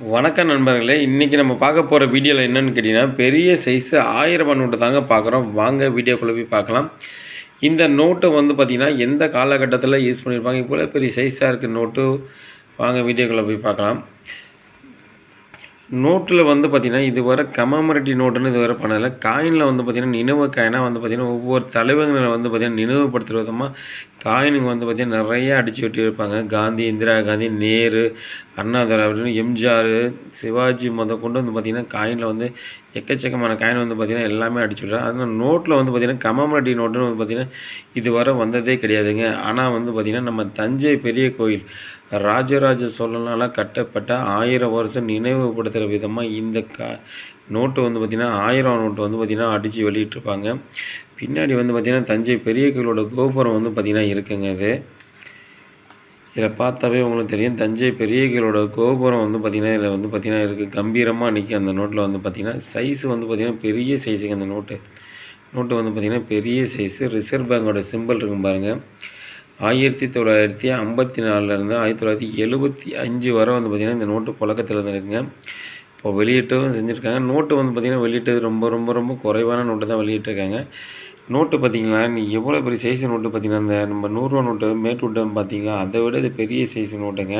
வணக்கம் நண்பர்களே! இன்றைக்கி நம்ம பார்க்க போகிற வீடியோவில் என்னென்னு கேட்டிங்கன்னா, பெரிய சைஸு ரூ. 1000 நோட்டு தாங்க பார்க்குறோம். வாங்க வீடியோக்குள்ளே போய் பார்க்கலாம். இந்த நோட்டு வந்து பார்த்திங்கன்னா, எந்த காலகட்டத்தில் யூஸ் பண்ணியிருப்பாங்க? இவ்வளோ பெரிய சைஸாக இருக்குது நோட்டு. வாங்க வீடியோக்குள்ளே போய் பார்க்கலாம். நோட்டில் வந்து பார்த்திங்கன்னா, இதுவரை கமெமரேட்டிவ் நோட்டுன்னு இதுவரை பண்ணதில்ல. காயினில் வந்து பார்த்திங்கன்னா, நினைவு காயினாக வந்து பார்த்திங்கன்னா, ஒவ்வொரு தலைவர்களை வந்து பார்த்திங்கன்னா, நினைவுபடுத்துகிற விதமாக காயினுங்க வந்து பார்த்திங்கன்னா, நிறைய அடித்து ஒட்டியிருப்பாங்க. காந்தி, இந்திரா காந்தி, நேரு, அண்ணா திராவிடர், எம்ஜிஆர், சிவாஜி முதற்கொண்டு வந்து பார்த்திங்கன்னா, காயினில் வந்து எக்கச்சக்கமான காயின் வந்து பார்த்திங்கன்னா, எல்லாமே அடிச்சு விட்றாங்க. அதனால் நோட்டில் வந்து பார்த்திங்கன்னா, கமெமரேட்டிவ் நோட்டுன்னு வந்து பார்த்திங்கன்னா, இதுவரை வந்ததே கிடையாதுங்க. ஆனால் வந்து பார்த்திங்கன்னா, நம்ம தஞ்சை பெரிய கோயில் ராஜராஜ சோழனால் கட்டப்பட்ட 1000 வருஷம் நினைவுபடுத்துகிற விதமாக இந்த நோட்டு வந்து பார்த்திங்கன்னா, 1000 நோட்டு வந்து பார்த்திங்கன்னா அடித்து வெளியிட்டிருப்பாங்க. பின்னாடி வந்து பார்த்திங்கன்னா, தஞ்சை பெரிய கோயிலோட கோபுரம் வந்து பார்த்திங்கன்னா இருக்குங்க இது. இதில் பார்த்தாவே உங்களுக்கு தெரியும். தஞ்சை பெரிய கோயிலோட கோபுரம் வந்து பார்த்திங்கன்னா, இதில் வந்து பார்த்திங்கன்னா இருக்குது. கம்பீரமாக நிற்கும் அந்த நோட்டில் வந்து பார்த்திங்கன்னா. சைஸு வந்து பார்த்திங்கன்னா பெரிய சைஸுங்க அந்த நோட்டு. நோட்டு வந்து பார்த்திங்கன்னா பெரிய சைஸு. ரிசர்வ் பேங்கோட சிம்பிள் இருக்கும் பாருங்கள். 1954லேருந்து 1975 வரை வந்து பார்த்திங்கன்னா இந்த நோட்டு புழக்கத்தில் இருந்துருக்குங்க. இப்போ வெளியிட்டும் செஞ்சுருக்காங்க. நோட்டு வந்து பார்த்திங்கன்னா வெளியிட்டது ரொம்ப ரொம்ப ரொம்ப குறைவான நோட்டு தான் வெளியிட்டிருக்காங்க. நோட்டு பார்த்திங்களா, எவ்வளோ பெரிய சைஸு நோட்டு பார்த்திங்கன்னா, இந்த நம்ம 100 நோட்டு மேற்கொண்டு பார்த்தீங்களா, அதை விட இது பெரிய சைஸு நோட்டுங்க.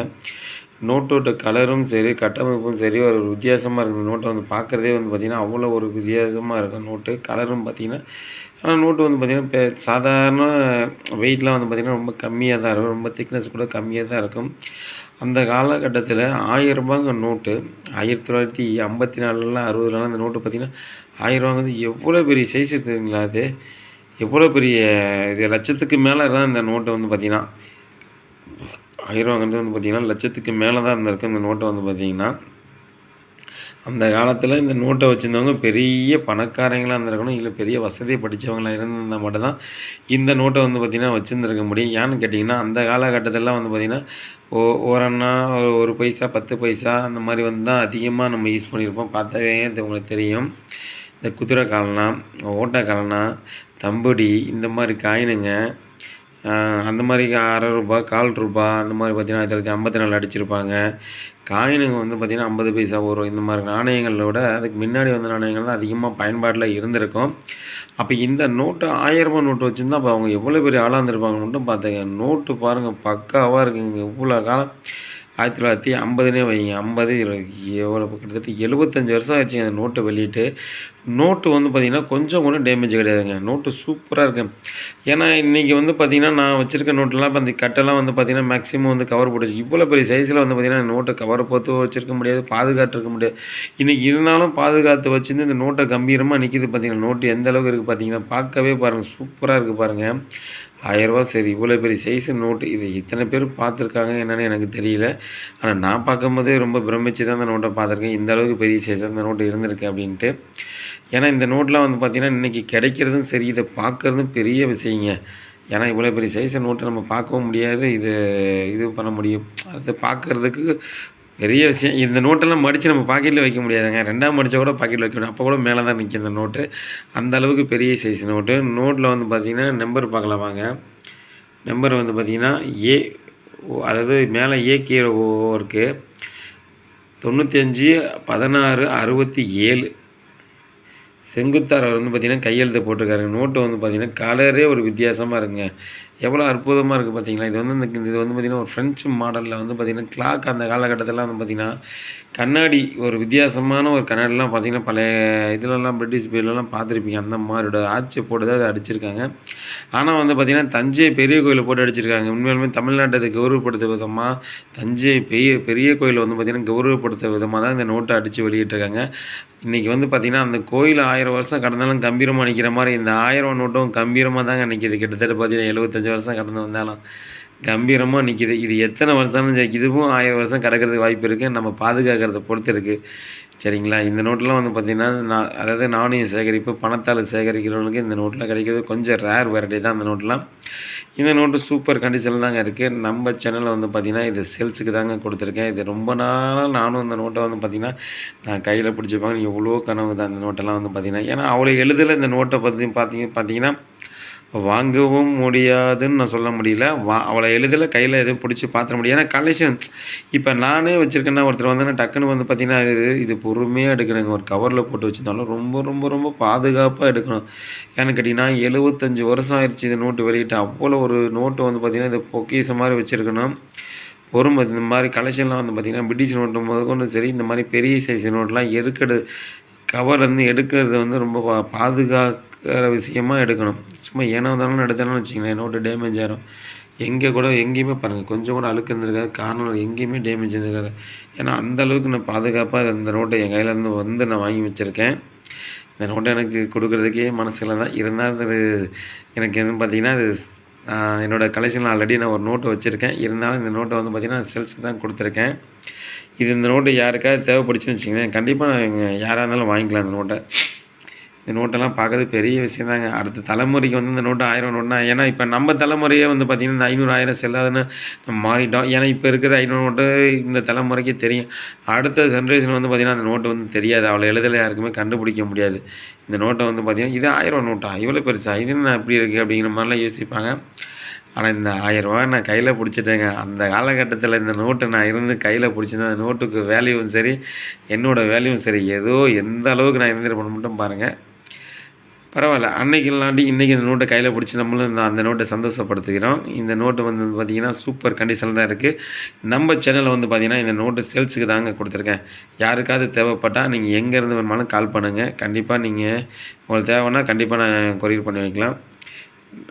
நோட்டோட கலரும் சரி, கட்டமைப்பும் சரி, ஒரு வித்தியாசமாக இருக்குது. நோட்டை வந்து பார்க்குறதே வந்து பார்த்திங்கன்னா, அவ்வளோ ஒரு வித்தியாசமாக இருக்கும் நோட்டு. கலரும் பார்த்திங்கன்னா, ஆனால் நோட்டு வந்து பார்த்திங்கன்னா, சாதாரண வெயிட்லாம் வந்து பார்த்திங்கன்னா ரொம்ப கம்மியாக தான் இருக்கும். ரொம்ப திக்னஸ் கூட கம்மியாக தான் இருக்கும். அந்த காலகட்டத்தில் ரூ. 1000 நோட்டு 1954லாம் 60லலாம் அந்த நோட்டு பார்த்திங்கன்னா, ரூ. 1000 எவ்வளோ பெரிய சைஸ் இருக்குதுங்களா அது. எவ்வளோ பெரிய இது லட்சத்துக்கு மேலே தான் இந்த நோட்டு வந்து பார்த்திங்கன்னா, ரூ. 1000 வந்து பார்த்திங்கன்னா லட்சத்துக்கு மேலே தான் இருந்திருக்கு இந்த நோட்டை வந்து பார்த்திங்கன்னா. அந்த காலத்தில் இந்த நோட்டை வச்சுருந்தவங்க பெரிய பணக்காரங்களாக இருந்திருக்கணும், இல்லை பெரிய வசதியை படித்தவங்களாக இருந்திருந்தால் மட்டும்தான் இந்த நோட்டை வந்து பார்த்திங்கன்னா வச்சுருந்துருக்க முடியும். ஏன்னு கேட்டிங்கன்னா, அந்த காலகட்டத்திலலாம் வந்து பார்த்திங்கன்னா, ஓரண்ணா ஒரு பைசா 10 பைசா அந்த மாதிரி வந்து தான் அதிகமாக நம்ம யூஸ் பண்ணியிருப்போம். பார்த்தாவே உங்களுக்கு தெரியும். இந்த குதிரை காலனா, ஓட்டை காலனா, தம்புடி இந்த மாதிரி காயினுங்க. அந்த மாதிரி ரூ. 1/2 ரூ. 1/4 அந்த மாதிரி பார்த்திங்கன்னா 1954 அடிச்சிருப்பாங்க. காயினுங்க வந்து பார்த்திங்கன்னா 50 பைசா வரும். இந்த மாதிரி நாணயங்களை விட அதுக்கு முன்னாடி வந்த நாணயங்கள் தான் அதிகமாக பயன்பாட்டில் இருந்திருக்கும். அப்போ இந்த நோட்டு ரூ. 1000 நோட்டு வச்சுருந்தா அப்போ அவங்க எவ்வளோ பெரிய ஆளாக இருந்திருப்பாங்க மட்டும் பார்த்துங்க. நோட்டு பாருங்கள் பக்காவாக இருக்குங்க. இவ்வளோ காலம் 1950னே வைங்க. 50 எவ்வளோ கிட்டத்தட்ட 75 வருஷம் ஆயிடுச்சுங்க அந்த நோட்டை வெளியிட்டு. நோட்டு வந்து பார்த்திங்கன்னா கொஞ்சம் கூட டேமேஜ் கிடையாதுங்க. நோட்டு சூப்பராக இருக்குது. ஏன்னா இன்றைக்கி வந்து பார்த்திங்கன்னா, நான் வச்சுருக்க நோட்டெல்லாம் இப்போ அந்த கட்டெல்லாம் வந்து பார்த்திங்கன்னா மேக்ஸிமம் வந்து கவர் போட்டுச்சு. இவ்வளோ பெரிய சைஸில் வந்து பார்த்திங்கன்னா நோட்டை கவரை போட்டு வச்சுருக்க முடியாது, பாதுகாத்துருக்க முடியாது. இன்றைக்கி இருந்தாலும் பாதுகாத்து வச்சுருந்து இந்த நோட்டை கம்பீரமாக நிற்கிது பார்த்திங்கன்னா. நோட்டு எந்த அளவுக்கு இருக்குது பார்த்திங்கன்னா, பார்க்கவே பாருங்கள் சூப்பராக இருக்குது பாருங்கள். ரூ. 1000 சரி, இவ்வளோ பெரிய சைஸு நோட்டு. இது இத்தனை பேர் பார்த்துருக்காங்க என்னென்னு எனக்கு தெரியல. ஆனால் நான் பார்க்கும்போதே ரொம்ப பிரமிச்சு தான் அந்த நோட்டை பார்த்துருக்கேன். இந்த அளவுக்கு பெரிய சைஸாக இந்த நோட்டு இருந்திருக்கு அப்படின்ட்டு. ஏன்னா இந்த நோட்லாம் வந்து பார்த்திங்கன்னா, இன்றைக்கி கிடைக்கிறதும் சரி, இதை பார்க்குறதும் பெரிய விஷயங்க. ஏன்னா இவ்வளோ பெரிய சைஸு நோட்டை நம்ம பார்க்கவும் முடியாது, இது பண்ண முடியும். அது பார்க்குறதுக்கு பெரிய விஷயம். இந்த நோட்டெல்லாம் மடித்து நம்ம பாக்கெட்டில் வைக்க முடியாதுங்க. 2ஆக மடித்தா கூட பாக்கெட்டில் வைக்க முடியும். அப்போ கூட மேலே தான் நிற்கும் இந்த நோட்டு. அந்த அளவுக்கு பெரிய சைஸ் நோட்டு. நோட்டில் வந்து பார்த்திங்கன்னா நம்பர் பார்க்கலாம் வாங்க. நம்பர் வந்து பார்த்திங்கன்னா அதாவது மேலே கீழே இருக்குது. 95 16 67 செங்குத்தார் வந்து பார்த்திங்கன்னா கையெழுத்து போட்டிருக்காருங்க. நோட்டு வந்து பார்த்திங்கன்னா கலரே ஒரு வித்தியாசமாக இருக்குங்க. எவ்வளோ அற்புதமாக இருக்குது பார்த்தீங்களா. இது வந்து இது வந்து பார்த்திங்கன்னா ஒரு ஃப்ரெஞ்சு மாடலில் வந்து பார்த்திங்கன்னா கிளாக். அந்த காலகட்டத்திலலாம் வந்து பார்த்திங்கன்னா கண்ணாடி ஒரு வித்தியாசமான ஒரு கண்ணாடிலாம் பார்த்திங்கன்னா பழைய இதிலலாம் பிரிட்டிஷ் பீரியட்லலாம் பார்த்துருப்பீங்க. அந்த மாதிரியோட ஆட்சி போட்டு தான் அதை அடிச்சிருக்காங்க. ஆனால் வந்து பார்த்திங்கன்னா தஞ்சை பெரிய கோயிலை போட்டு அடிச்சிருக்காங்க. உண்மையாலுமே தமிழ்நாட்டை கௌரவப்படுத்த விதமாக தஞ்சை பெரிய கோயிலை வந்து பார்த்திங்கன்னா கௌரவப்படுத்த விதமாக தான் இந்த நோட்டை அடித்து வெளியிட்டிருக்காங்க. இன்றைக்கி வந்து பார்த்திங்கன்னா அந்த கோயில் 1000 வருஷம் கடந்தாலும் கம்பீரமாக நிற்கிற மாதிரி இந்த 1000 நோட்டும் கம்பீரமாக தாங்க நிற்கிது. கிட்டத்தட்ட பார்த்திங்கன்னா 75 வருஷம் கடந்து வந்தாலும் கம்பீரமாக நிற்கிது. இது எத்தனை வருஷம்னு சரி, இதுவும் 1000 வருஷம் கிடக்கிறதுக்கு வாய்ப்பு இருக்குது. நம்ம பாதுகாக்கிறத பொறுத்து இருக்குது. சரிங்களா. இந்த நோட்டெலாம் வந்து பார்த்திங்கன்னா அதாவது நாணய சேகரிப்பு பணத்தால் சேகரிக்கிறவங்களுக்கு இந்த நோட்டில் கிடைக்கிறது கொஞ்சம் ரேர் வெரைட்டி தான். அந்த நோட்டெலாம் இந்த நோட்டு சூப்பர் கண்டிஷனில் தாங்க இருக்குது. நம்ம சேனலில் வந்து பார்த்திங்கன்னா இது சேல்ஸுக்கு தாங்க கொடுத்துருக்கேன். இது ரொம்ப நாளாக நானும் இந்த நோட்டை வந்து பார்த்திங்கன்னா நான் கையில் பிடிச்சிப்பாங்க. எவ்வளோ கனவு தான் இந்த நோட்டெல்லாம் வந்து பார்த்திங்கன்னா. ஏன்னா அவ்வளோ எளிதில் இந்த நோட்டை பற்றி பார்த்திங்கன்னா வாங்கவும் முடியாதுன்னு நான் சொல்ல முடியல. அவ்வளோ எளிதில கையில எதுவும் பிடிச்சி பாத்துற முடியாது. ஏன்னா கலெக்ஷன் இப்போ நானே வச்சுருக்கேன்னா, ஒருத்தர் வந்தோன்னே டக்குன்னு வந்து பார்த்தீங்கன்னா, இது பொறுமையா எடுக்கணுங்க. ஒரு கவரில் போட்டு வச்சிருந்தாலும் ரொம்ப ரொம்ப ரொம்ப பாதுகாப்பா எடுக்கணும். ஏன்னு கேட்டிங்கன்னா, 75 வருஷம் ஆயிருச்சு இந்த நோட்டு வெளியிட்டு. அவ்வளோ ஒரு நோட்டு வந்து பார்த்தீங்கன்னா, இது பொக்கிஷம் மாரி வச்சிருக்கணும். பொறுமை இந்த மாரி கலெக்ஷன்லாம் வந்து பார்த்தீங்கன்னா, பிரிட்டிஷ் நோட்டு முதற்கொண்டு சரி, இந்த மாரி பெரிய சைஸ் நோட்லாம் கவர்லேருந்து எடுக்கிறது வந்து ரொம்ப பாதுகாக்கிற விஷயமா எடுக்கணும். சும்மா ஏனோ தானோன்னு எடுத்தோம்னு வச்சுக்கங்களேன், நோட்டு டேமேஜ் ஆயிரும். எங்கேயுமே பாருங்கள் கொஞ்சம் கூட அழுக்கு இருந்திருக்காது. கார்னர் எங்கேயுமே டேமேஜ் இருந்திருக்காது. ஏன்னா அந்த அளவுக்கு நான் பாதுகாப்பாக இந்த நோட்டை என் கையிலேருந்து வந்து நான் வாங்கி வச்சுருக்கேன். இந்த நோட்டை எனக்கு கொடுக்குறதுக்கே மனசில் தான். இருந்தாலும் அது எனக்கு எதுவும் பார்த்தீங்கன்னா, அது என்னோடய கலெக்ஷனில் ஆல்ரெடி நான் ஒரு நோட்டு வச்சுருக்கேன். இருந்தாலும் இந்த நோட்டை வந்து பார்த்தீங்கன்னா, சேல்ஸுக்கு தான் கொடுத்துருக்கேன். இந்த நோட்டு யாருக்காவது தேவைப்பட்டுச்சுன்னு வச்சுக்கங்களேன், கண்டிப்பாக யாராக இருந்தாலும் வாங்கிக்கலாம் இந்த நோட்டை. இந்த நோட்டெல்லாம் பார்க்குறது பெரிய விஷயம் தாங்க. அடுத்த தலைமுறைக்கு வந்து இந்த நோட்டு 1000 நோட்டுனா ஏன்னா இப்போ நம்ம தலைமுறையே வந்து பார்த்திங்கன்னா, இந்த 500, 1000 செல்லாதுன்னு மாறிட்டோம். ஏன்னா இப்போ இருக்கிற 500 நோட்டு இந்த தலைமுறைக்கு தெரியும். அடுத்த ஜென்ரேஷன் வந்து பார்த்திங்கன்னா, அந்த நோட்டு வந்து தெரியாது. அவ்வளோ எளிதில் யாருக்குமே கண்டுபிடிக்க முடியாது. இந்த நோட்டை வந்து பார்த்திங்கன்னா, இது 1000 நோட்டா? இவ்வளோ பெருசா? இது என்ன இப்படி இருக்குது? அப்படிங்கிற மாதிரிலாம் யோசிப்பாங்க. ஆனால் இந்த ரூ. 1000 நான் கையில் பிடிச்சிட்டேங்க. அந்த காலகட்டத்தில் இந்த நோட்டு நான் இருந்து கையில் பிடிச்சிருந்தேன். அந்த நோட்டுக்கு வேல்யூவும் சரி, என்னோடய வேல்யூவும் சரி, ஏதோ எந்த அளவுக்கு நான் இருந்திருப்பேன்னு மட்டும் பாருங்கள். பரவாயில்ல. அன்னைக்கு இல்லாட்டி இன்றைக்கி இந்த நோட்டை கையில் பிடிச்சி நம்மளும் அந்த நோட்டை சந்தோஷப்படுத்திக்கிறோம். இந்த நோட்டு வந்து பார்த்திங்கன்னா, சூப்பர் கண்டிஷனில் தான் இருக்குது. நம்ம சேனலில் வந்து பார்த்திங்கன்னா, இந்த நோட்டு சேல்ஸுக்கு தாங்க கொடுத்துருக்கேன். யாருக்காவது தேவைப்பட்டால் நீங்கள் எங்கேருந்து வேணுமாலும் கால் பண்ணுங்கள். கண்டிப்பாக நீங்கள் உங்களுக்கு தேவைன்னா கண்டிப்பாக நான் கொரியர் பண்ணி வைக்கலாம்.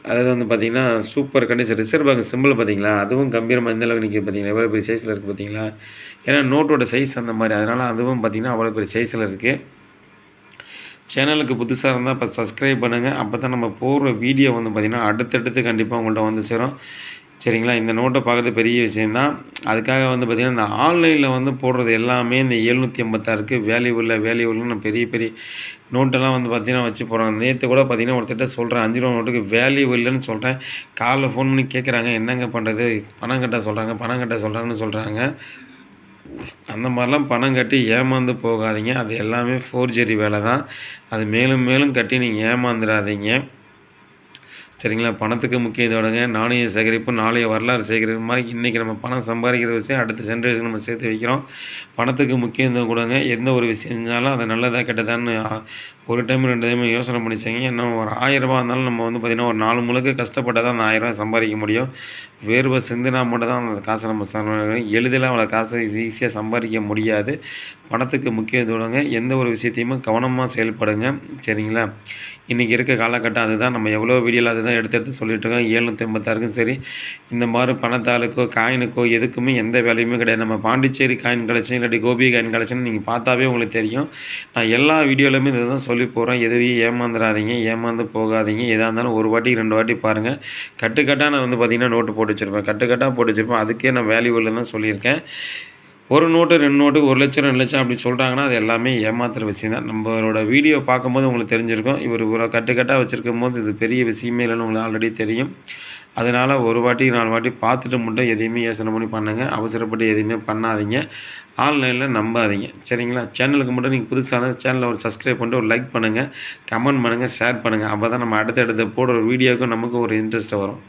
அதாவது வந்து பார்த்திங்கன்னா, super condition. Reserve bank simple பார்த்தீங்களா? அதுவும் கம்பீரமாக எந்த அளவுக்கு நிற்கிது பார்த்தீங்களா? எவ்வளோ பெரிய சைஸில் இருக்குது பார்த்தீங்களா? ஏன்னா நோட்டோட சைஸ் அந்த மாதிரி. அதனால் அதுவும் பார்த்திங்கன்னா, அவ்வளோ பெரிய சைஸில் இருக்குது. சேனலுக்கு புதுசாக இருந்தால் இப்போ சப்ஸ்கிரைப் பண்ணுங்கள். அப்போ தான் நம்ம போடுற வீடியோ வந்து பார்த்திங்கன்னா, அடுத்தடுத்து கண்டிப்பாக உங்கள்கிட்ட வந்து சேரும். சரிங்களா? இந்த நோட்டை பார்க்குறது பெரிய விஷயந்தான். அதுக்காக வந்து பார்த்திங்கன்னா, இந்த ஆன்லைனில் வந்து போடுறது எல்லாமே இந்த 786க்கு வேல்யூபுல்னு பெரிய பெரிய நோட்டெல்லாம் வந்து பார்த்திங்கன்னா வச்சு போடுறாங்க. நேற்று கூட பார்த்திங்கன்னா ஒருத்தர்கிட்ட சொல்கிறேன், 5 ரூபா நோட்டுக்கு வேல்யூ இல்லைன்னு சொல்கிறேன். காலைல ஃபோன் பண்ணி கேட்குறாங்க, என்னங்க பண்ணுறது? பணம் கட்ட சொல்கிறாங்கன்னு சொல்கிறாங்க. அந்த மாதிரிலாம் பணம் கட்டி ஏமாந்து போகாதீங்க. அது எல்லாமே ஃபோர்ஜரி வேலை தான். அது மேலும் மேலும் கட்டி நீங்கள் ஏமாந்துடாதீங்க. சரிங்களா? பணத்துக்கு முக்கியத்துவம் கொடுங்க. நாணய சேகரிப்பு, நாளைய வரலாறு சேகரிப்பு மாதிரி இன்றைக்கி நம்ம பணம் சம்பாதிக்கிற விஷயம் அடுத்த ஜென்ரேஷன் நம்ம சேர்த்து வைக்கிறோம். பணத்துக்கு முக்கியத்துவம் கொடுங்க. எந்த ஒரு விஷயம் செஞ்சாலும் அது நல்லதா கெட்டதான்னு ஒரு டைம் 2 டைம் யோசனை பண்ணி செய்யுங்க. இன்னும் ஒரு ரூ. 1000 இருந்தாலும் நம்ம வந்து பார்த்திங்கன்னா, ஒரு நாள் முழுக்க கஷ்டப்பட்டால் தான் அந்த ரூ. 1000 சம்பாதிக்க முடியும். வேர்வை சிந்தினா மட்டும் தான் அந்த காசை நம்ம எளிதில் அவ்வளோ காசை ஈஸியாக சம்பாதிக்க முடியாது. பணத்துக்கு முக்கியத்துவம் கொடுங்க. எந்த ஒரு விஷயத்தையுமே கவனமாக செயல்படுங்க. சரிங்களா? இன்றைக்கி இருக்க காலகட்டம் அதுதான். நம்ம எவ்வளோ வீடியோவில் அதுதான் எடுத்து சொல்லிகிட்ருக்கோம். 786க்கும் சரி, இந்த மாதிரி பணத்தாளுக்கோ காயினுக்கோ எதுக்குமே எந்த வேலையுமே கிடையாது. நம்ம பாண்டிச்சேரி காயின் கலெக்ஷன் இல்லாட்டி கோபி காயின் கலெக்ஷன் நீங்கள் பார்த்தாவே உங்களுக்கு தெரியும். நான் எல்லா வீடியோலையுமே இதை தான் சொல்லி போகிறேன். எதுவையும் ஏமாந்துடாதீங்க, ஏமாந்து போகாதீங்க. எதாக இருந்தாலும் ஒரு வாட்டி 2 வாட்டி பாருங்கள். கட்டுக்கட்டாக நான் வந்து பார்த்திங்கன்னா நோட்டு போட்டு வச்சுருப்பேன். கட்டுக்கட்டாக போட்டு வச்சுருப்பேன். அதுக்கே நான் வேல்யூ இல்லைன்னு தான் சொல்லியிருக்கேன். ஒரு நோட்டு 2 நோட்டுக்கு 1 லட்சம் 2 லட்சம் அப்படி சொல்கிறாங்கன்னா, அது எல்லாமே ஏமாத்துகிற விஷயம் தான். நம்மளோட வீடியோ பார்க்கும்போது உங்களுக்கு தெரிஞ்சிருக்கும். இவர் இவ்வளோ கட்டுக்கட்டாக வச்சுருக்கும்போது இது பெரிய விஷயமே இல்லைன்னு உங்களுக்கு ஆல்ரெடி தெரியும். அதனால் ஒரு வாட்டி 4 வாட்டி பார்த்துட்டு மட்டும் எதையுமே யோசனை பண்ணி பண்ணுங்கள். அவசரப்பட்டு எதையுமே பண்ணாதீங்க. ஆன்லைனில் நம்பாதீங்க. சரிங்களா? சேனலுக்கு மட்டும் நீங்கள் புதுசான சேனலை ஒரு சப்ஸ்கிரைப் பண்ணிட்டு ஒரு லைக் பண்ணுங்கள், கமெண்ட் பண்ணுங்கள், ஷேர் பண்ணுங்கள். அப்போ தான் நம்ம அடுத்தடுத்த போடுற வீடியோவுக்கு நமக்கு ஒரு இன்ட்ரெஸ்ட் வரும்.